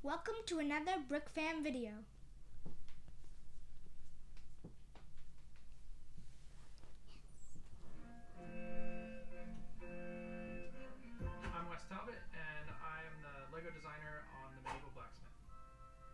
Welcome to another BrikFam video. I'm Wes Talbot, and I am the Lego designer on the Medieval Blacksmith.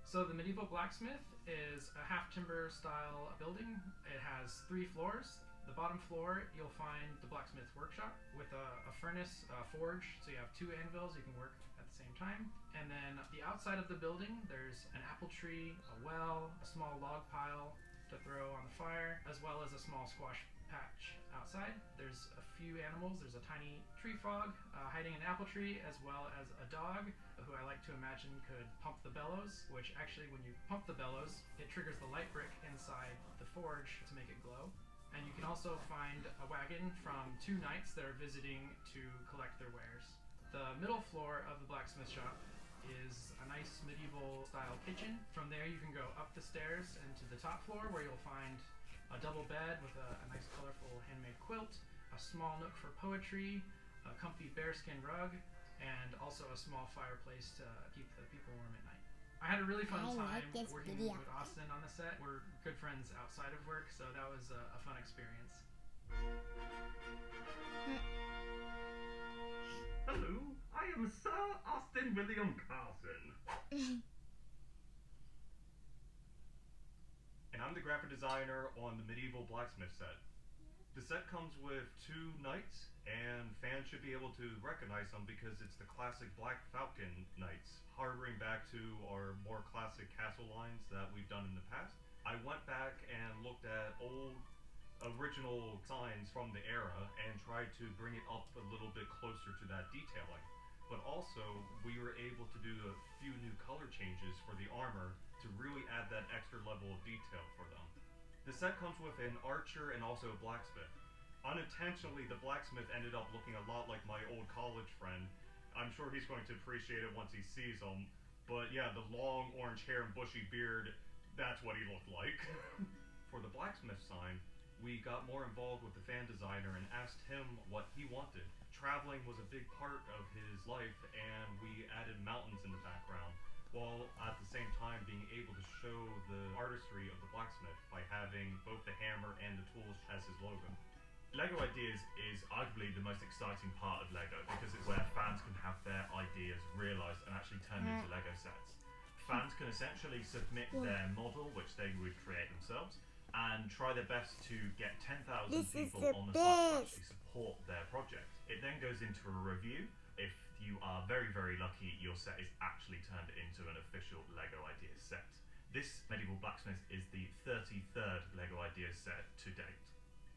So the Medieval Blacksmith is a half-timber style building. It has 3 floors. The bottom floor, you'll find the blacksmith workshop with a furnace, a forge, so you have 2 anvils you can work at the same time. And then the outside of the building, there's an apple tree, a well, a small log pile to throw on the fire, as well as a small squash patch outside. There's a few animals. There's a tiny tree frog hiding in an apple tree, as well as a dog who I like to imagine could pump the bellows, which actually when you pump the bellows, it triggers the light brick inside the forge to make it glow. And you can also find a wagon from 2 knights that are visiting to collect their wares. The middle floor of the blacksmith shop is a nice medieval style kitchen. From there you can go up the stairs and to the top floor where you'll find a double bed with a nice colorful handmade quilt, a small nook for poetry, a comfy bearskin rug, and also a small fireplace to keep the people warm at night. I had a really fun time working with Austin on the set. We're good friends outside of work, so that was a fun experience. Hello, I am Sir Austin William Carson. And I'm the graphic designer on the Medieval Blacksmith set. The set comes with 2 knights, and fans should be able to recognize them because it's the classic Black Falcon knights, harboring back to our more classic castle lines that we've done in the past. I went back and looked at old original signs from the era and tried to bring it up a little bit closer to that detailing. But also, we were able to do a few new color changes for the armor to really add that extra level of detail for them. The set comes with an archer and also a blacksmith. Unintentionally, the blacksmith ended up looking a lot like my old college friend. I'm sure he's going to appreciate it once he sees him. But yeah, the long orange hair and bushy beard, that's what he looked like. For the blacksmith sign, we got more involved with the fan designer and asked him what he wanted. Traveling was a big part of his life, and we added mountains in the background, while at the same time being able to show the artistry of the blacksmith by having both the hammer and the tools as his logo. Lego Ideas is arguably the most exciting part of Lego because it's where fans can have their ideas realised and actually turned into Lego sets. Fans can essentially submit their model, which they would create themselves, and try their best to get 10,000 people on the site to actually support their project. It then goes into a review. If you are very, very lucky, your set is actually turned into an official Lego Ideas set. This Medieval Blacksmith is the 33rd Lego Ideas set to date.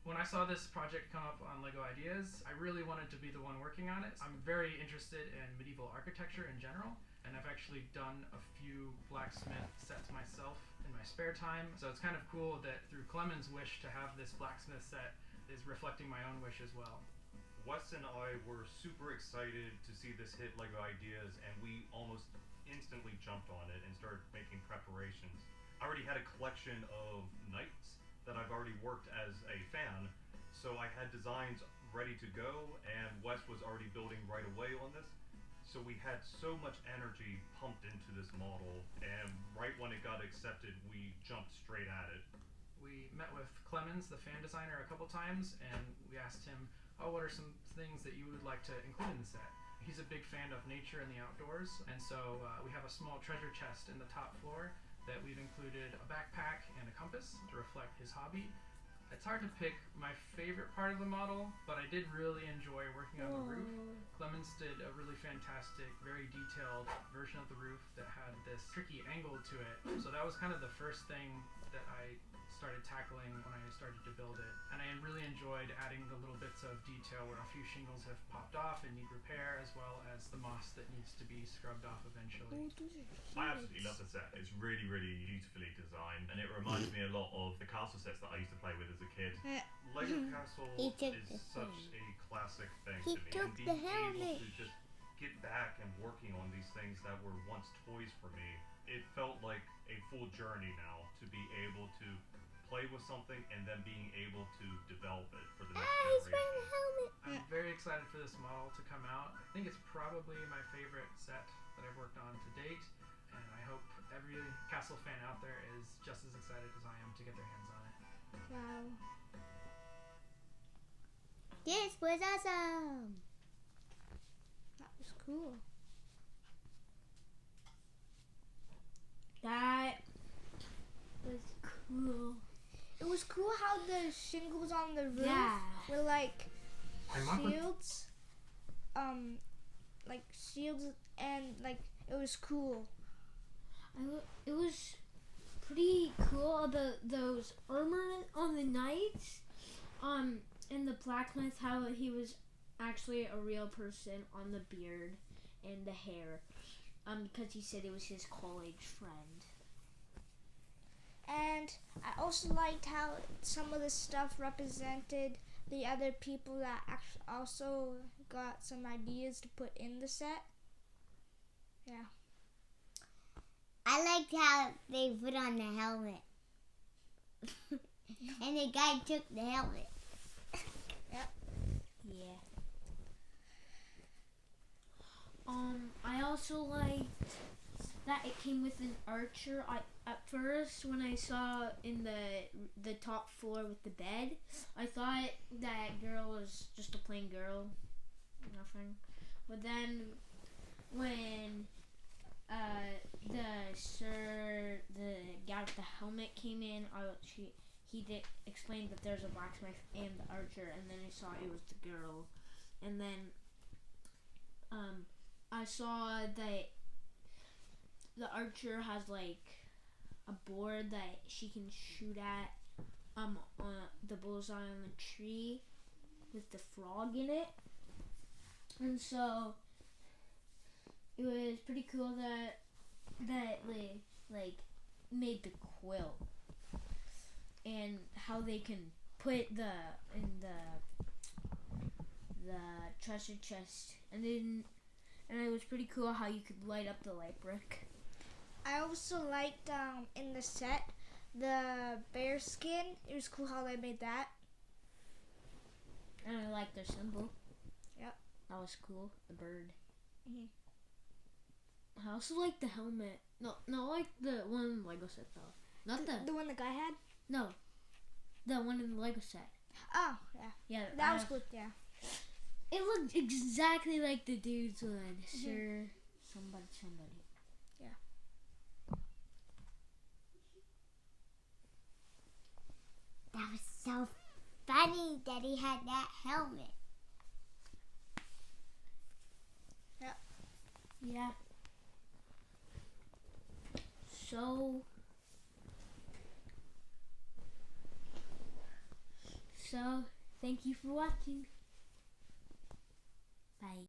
When I saw this project come up on Lego Ideas, I really wanted to be the one working on it. I'm very interested in medieval architecture in general, and I've actually done a few blacksmith sets myself in my spare time. So it's kind of cool that through Clement's wish to have this blacksmith set is reflecting my own wish as well. Wes and I were super excited to see this hit Lego Ideas, and we almost instantly jumped on it and started making preparations. I already had a collection of knights that I've already worked as a fan, so I had designs ready to go, and Wes was already building right away on this. So we had so much energy pumped into this model, and right when it got accepted, we jumped straight at it. We met with Clemens, the fan designer, a couple times, and we asked him, what are some things that you would like to include in the set? He's a big fan of nature and the outdoors, and so we have a small treasure chest in the top floor that we've included a backpack and a compass to reflect his hobby. It's hard to pick my favorite part of the model, but I did really enjoy working on the roof. Clemens did a really fantastic, very detailed version of the roof that had this tricky angle to it. So that was kind of the first thing that I started tackling when I started to build it. And I really enjoyed adding the little bits of detail where a few shingles have popped off and need repair, as well as the moss that needs to be scrubbed off eventually. I absolutely love the set. It's really, really beautifully designed, and it reminds me a lot of the castle sets that I used to play with as a kid. Lego Castle is such a classic thing to me, and being able to just get back and working on these things that were once toys for me, it felt like a full journey now to be able to play with something and then being able to develop it for the next generation. I'm very excited for this model to come out. I think it's probably my favorite set that I've worked on to date, and I Castle fan out there is just as excited as I am to get their hands on it. Wow. This was awesome. That was cool. That was cool. It was cool how the shingles on the roof Yeah. were like Hey, Mom, shields. Like shields, and like it was cool. It was pretty cool about those armor on the knights. And the blacksmith, how he was actually a real person on the beard and the hair. Because he said it was his college friend. And I also liked how some of the stuff represented the other people that also got some ideas to put in the set. Yeah. I liked how they put on the helmet. And the guy took the helmet. Yep. Yeah. I also liked that it came with an archer. At first, when I saw in the top floor with the bed, I thought that girl was just a plain girl, nothing. But then when the guy with the helmet came in, he did explain that there's a blacksmith and the archer, and then I saw it was the girl, and then I saw that the archer has like a board that she can shoot at on the bullseye on the tree with the frog in it, and so it was pretty cool that they like made the quilt and how they can put in the treasure chest, and it was pretty cool how you could light up the light brick. I also liked in the set the bear skin. It was cool how they made that. And I liked their symbol. Yep. That was cool. The bird. Mhm. I also liked the helmet. No, I like the one in the Lego set though. Not The one the guy had. no, the one in the Lego set. Oh yeah, Yeah, that was good. Yeah. It looked exactly like the dude's one. Sir, somebody. Yeah. That was so funny that he had that helmet. Yep. Yeah. So, thank you for watching. Bye.